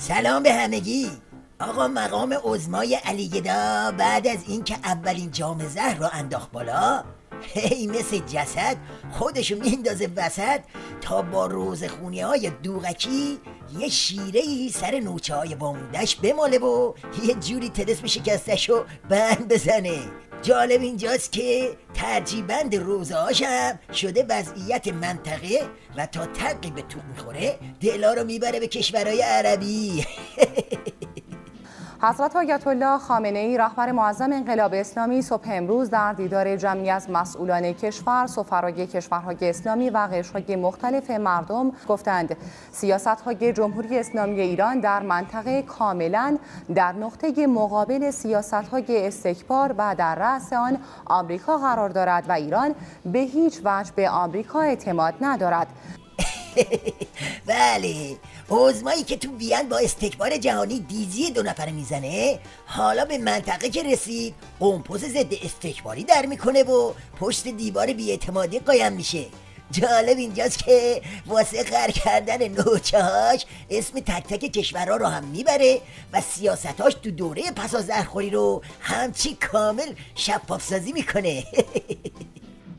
سلام به همگی. آقا مقام عظمای علیگدا بعد از اینکه اولین جام زهر رو انداخت بالا، هی مثل جسد خودشو میندازه وسط تا با روزخونی های دوغکی یه شیرهی سر نوچه های واموندش بماله و یه جوری تلسم شکستشو بند بزنه. جالب اینجاست که ترجیبند روزه هاشم شده وضعیت منطقه و تا تقی به توق میخوره دلا رو میبره به کشورهای عربی. حضرت آیت الله خامنه ای رهبر معظم انقلاب اسلامی صبح امروز در دیدار جمعی از مسئولان کشور، سفرای کشورهای اسلامی و قشرهای مختلف مردم گفتند سیاست‌های جمهوری اسلامی ایران در منطقه کاملاً در نقطه مقابل سیاست‌های استکبار و در رأس آن آمریکا قرار دارد و ایران به هیچ وجه به آمریکا اعتماد ندارد. بله، عظمایی که تو وین با استکبار جهانی دیزی 2 نفره میزنه حالا به منطقه که رسید قمپوز ضد استکباری در میکنه و پشت دیوار بی‌اعتمادی قایم میشه. جالب اینجاست که واسه غر کردن نوچه‌هاش اسم تک تک کشورها رو هم میبره و سیاستاش تو دوره پس از زهرخوری رو همچی کامل شفاف سازی میکنه.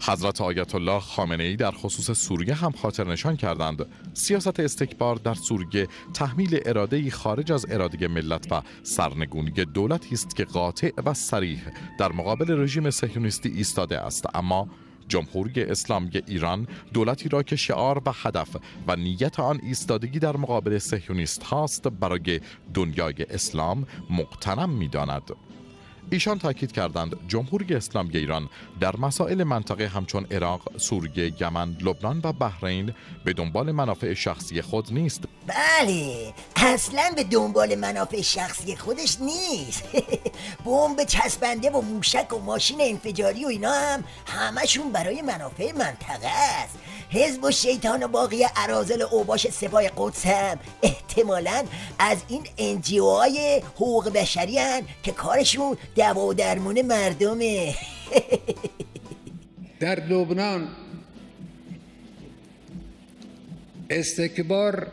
حضرت آیت الله خامنه ای در خصوص سوریه هم خاطر نشان کردند سیاست استکبار در سوریه تحمیل اراده‌ای خارج از اراده ملت و سرنگونی دولتی است که قاطع و صریح در مقابل رژیم صهیونیستی ایستاده است، اما جمهوری اسلامی ایران دولتی را که شعار و هدف و نیت آن ایستادگی در مقابل صهیونیست هاست برای دنیای اسلام مغتنم می‌داند. ایشان تاکید کردند جمهوری اسلامی ایران در مسائل منطقه همچون عراق، سوریه، یمن، لبنان و بحرین به دنبال منافع شخصی خود نیست. بله، اصلا به دنبال منافع شخصی خودش نیست. بمب چسبنده و موشک و ماشین انفجاری و اینا هم همشون برای منافع منطقه است. حزب و شیطان و باقی اراذل اوباش سپاه قدس هم احتمالاً از این NGO-های حقوق بشری هن که کارشون دوا و درمون مردمه. در لبنان استکبار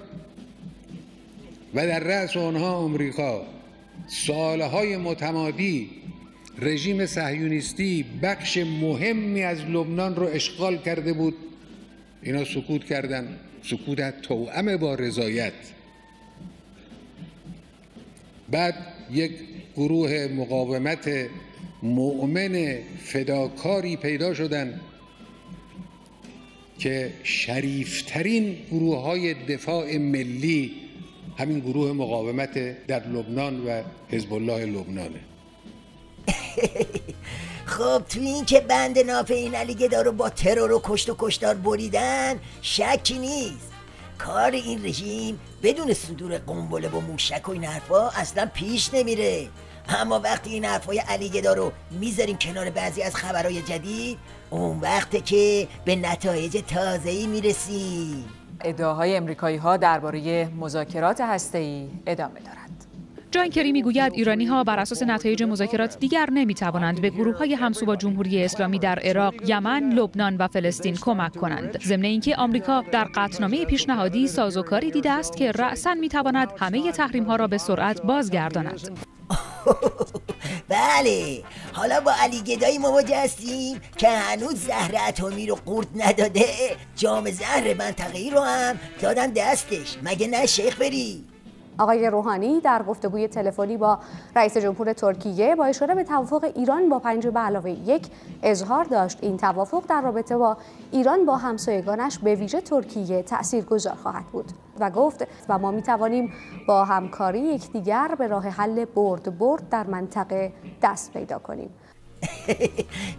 و در رأس آنها آمریکا سالهای متمادی رژیم صهیونیستی بخش مهمی از لبنان رو اشغال کرده بود. اینا سکوت کردن، سکوت توأم با رضایت. بعد یک گروه مقاومت مؤمن فداکاری پیدا شدن که شریفترین گروه‌های دفاع ملی همین گروه مقاومت در لبنان و حزب الله لبنانه. خب تو این که بند ناف این علیگدا رو با ترور و کشت و کشتار بریدن شکی نیست. کار این رژیم بدون صدور قنبله و موشک و این حرفا اصلا پیش نمیره. اما وقتی این حرفای علیگدا رو میذاریم کنار بعضی از خبرهای جدید، اون وقته که به نتایج تازه‌ای میرسیم. ادعاهای امریکایی‌ها درباره مذاکرات هسته‌ای ادامه دارد. جان کری میگوید ایرانی‌ها بر اساس نتایج مذاکرات دیگر نمی‌توانند به گروه‌های همسو با جمهوری اسلامی در عراق، یمن، لبنان و فلسطین کمک کنند. ضمن اینکه آمریکا در قطعنامه پیشنهادی سازوکاری دیده است که رأساً می‌تواند همه تحریم‌ها را به سرعت بازگرداند. بله، حالا با علیگدایی مواجه هستیم که هنوز زهر اتمی رو قورت نداده. جام زهر منطقه‌ای رو هم دادن دستش، مگه نه شیخ بری؟ آقای روحانی در گفتگوی تلفنی با رئیس جمهور ترکیه با اشاره به توافق ایران با 5+1 اظهار داشت این توافق در رابطه با ایران با همسایگانش به ویژه ترکیه تاثیرگذار خواهد بود و گفت و ما میتوانیم با همکاری یکدیگر به راه حل برد در منطقه دست پیدا کنیم.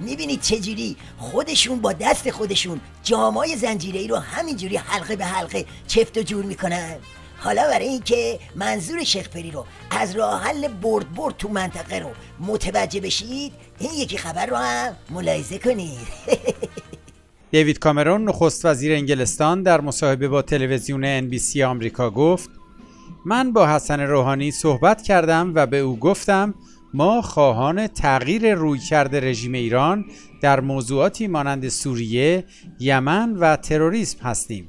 میبینید چجوری خودشون با دست خودشون جامای زنجیره‌ای رو همینجوری حلقه به حلقه چفت و جور میکنن. حالا برای اینکه منظور شیخ پری رو از راه حل برد تو منطقه رو متوجه بشید، این یکی خبر رو هم ملاحظه کنید. دیوید کامرون نخست وزیر انگلستان در مصاحبه با تلویزیون NBC آمریکا گفت: من با حسن روحانی صحبت کردم و به او گفتم ما خواهان تغییر رویکرد رژیم ایران در موضوعاتی مانند سوریه، یمن و تروریسم هستیم.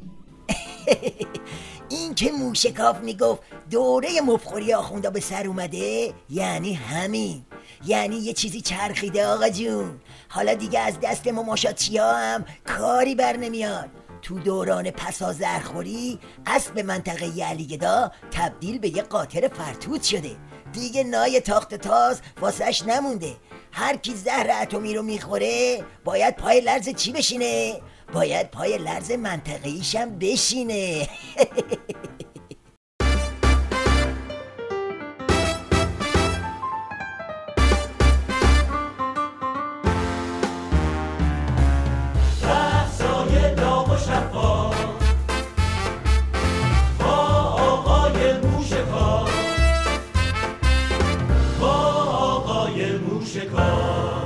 این که موشکاف میگفت دوره مفخوری آخوندا به سر اومده، یعنی همین، یعنی یه چیزی چرخیده آقا جون. حالا دیگه از دست مماشاتچی‌ها هم کاری بر نمیاد. تو دوران پسازرخوری اسب منطقه علیگدا تبدیل به یه قاطر فرتوت شده. دیگه نای تاخت تاز واسش نمونده. هر کی زهر اتمی رو میخوره باید پای لرز چی بشینه؟ باید پای لرز منطقه‌ایش هم بشینه. موشکاف